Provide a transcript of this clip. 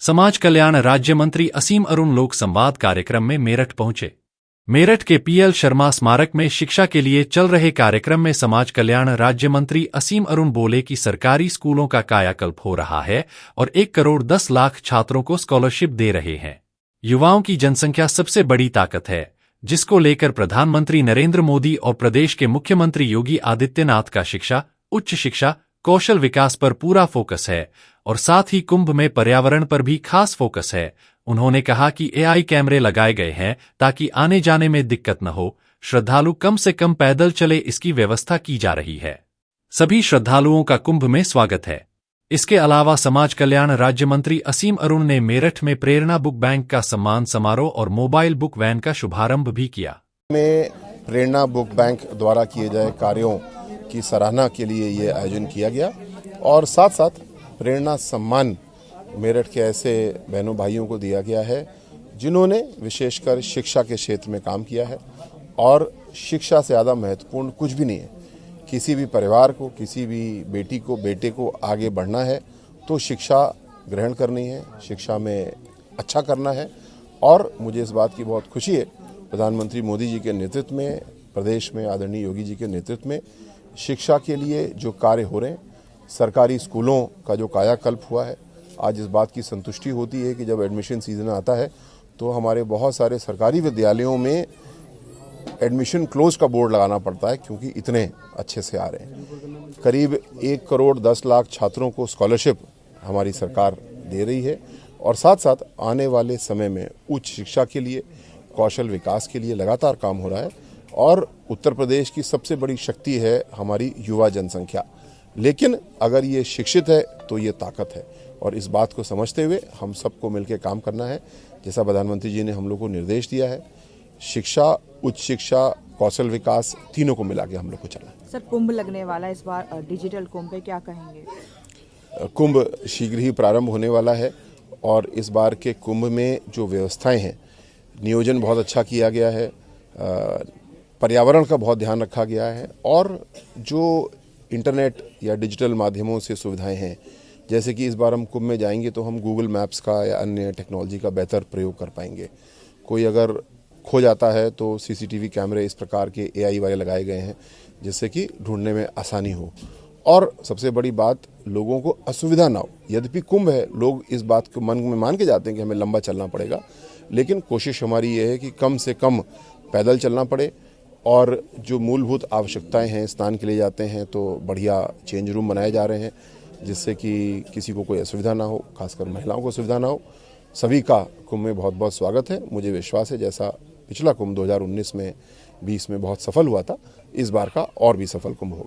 समाज कल्याण राज्य मंत्री असीम अरुण लोक संवाद कार्यक्रम में मेरठ पहुंचे। मेरठ के पीएल शर्मा स्मारक में शिक्षा के लिए चल रहे कार्यक्रम में समाज कल्याण राज्य मंत्री असीम अरुण बोले कि सरकारी स्कूलों का कायाकल्प हो रहा है और 1,10,00,000 छात्रों को स्कॉलरशिप दे रहे हैं। युवाओं की जनसंख्या सबसे बड़ी ताकत है, जिसको लेकर प्रधानमंत्री नरेंद्र मोदी और प्रदेश के मुख्यमंत्री योगी आदित्यनाथ का शिक्षा, उच्च शिक्षा, कौशल विकास पर पूरा फोकस है और साथ ही कुंभ में पर्यावरण पर भी खास फोकस है। उन्होंने कहा कि एआई कैमरे लगाए गए हैं ताकि आने जाने में दिक्कत न हो, श्रद्धालु कम से कम पैदल चले इसकी व्यवस्था की जा रही है। सभी श्रद्धालुओं का कुंभ में स्वागत है। इसके अलावा समाज कल्याण राज्य मंत्री असीम अरुण ने मेरठ में प्रेरणा बुक बैंक का सम्मान समारोह और मोबाइल बुक वैन का शुभारंभ भी किया। में प्रेरणा बुक बैंक द्वारा किए जाए कार्यों की सराहना के लिए ये आयोजन किया गया और साथ साथ प्रेरणा सम्मान मेरठ के ऐसे बहनों भाइयों को दिया गया है जिन्होंने विशेषकर शिक्षा के क्षेत्र में काम किया है। और शिक्षा से ज़्यादा महत्वपूर्ण कुछ भी नहीं है। किसी भी परिवार को, किसी भी बेटी को, बेटे को आगे बढ़ना है तो शिक्षा ग्रहण करनी है, शिक्षा में अच्छा करना है। और मुझे इस बात की बहुत खुशी है, प्रधानमंत्री मोदी जी के नेतृत्व में, प्रदेश में आदरणीय योगी जी के नेतृत्व में शिक्षा के लिए जो कार्य हो रहे हैं, सरकारी स्कूलों का जो कायाकल्प हुआ है, आज इस बात की संतुष्टि होती है कि जब एडमिशन सीजन आता है तो हमारे बहुत सारे सरकारी विद्यालयों में एडमिशन क्लोज का बोर्ड लगाना पड़ता है क्योंकि इतने अच्छे से आ रहे हैं। करीब 1,10,00,000 छात्रों को स्कॉलरशिप हमारी सरकार दे रही है और साथ साथ आने वाले समय में उच्च शिक्षा के लिए, कौशल विकास के लिए लगातार काम हो रहा है। और उत्तर प्रदेश की सबसे बड़ी शक्ति है हमारी युवा जनसंख्या, लेकिन अगर ये शिक्षित है तो ये ताकत है और इस बात को समझते हुए हम सबको मिलकर काम करना है। जैसा प्रधानमंत्री जी ने हम लोग को निर्देश दिया है, शिक्षा, उच्च शिक्षा, कौशल विकास तीनों को मिला के हम लोग को चलना है। सर, कुंभ लगने वाला इस बार डिजिटल कुंभ पे क्या कहेंगे? कुंभ शीघ्र ही प्रारंभ होने वाला है और इस बार के कुंभ में जो व्यवस्थाएं हैं, नियोजन बहुत अच्छा किया गया है, पर्यावरण का बहुत ध्यान रखा गया है और जो इंटरनेट या डिजिटल माध्यमों से सुविधाएं हैं, जैसे कि इस बार हम कुंभ में जाएंगे तो हम गूगल मैप्स का या अन्य टेक्नोलॉजी का बेहतर प्रयोग कर पाएंगे। कोई अगर खो जाता है तो सीसीटीवी कैमरे इस प्रकार के एआई वाले लगाए गए हैं जिससे कि ढूंढने में आसानी हो। और सबसे बड़ी बात, लोगों को असुविधा ना हो। यद्यपि कुंभ है, लोग इस बात को मन में मान के जाते हैं कि हमें लंबा चलना पड़ेगा, लेकिन कोशिश हमारी ये है कि कम से कम पैदल चलना पड़े और जो मूलभूत आवश्यकताएं हैं, स्नान के लिए जाते हैं तो बढ़िया चेंज रूम बनाए जा रहे हैं जिससे कि किसी को कोई असुविधा ना हो, खासकर महिलाओं को सुविधा ना हो। सभी का कुंभ में बहुत बहुत स्वागत है। मुझे विश्वास है जैसा पिछला कुंभ 2019 में 20 में बहुत सफल हुआ था, इस बार का और भी सफल कुंभ होगा।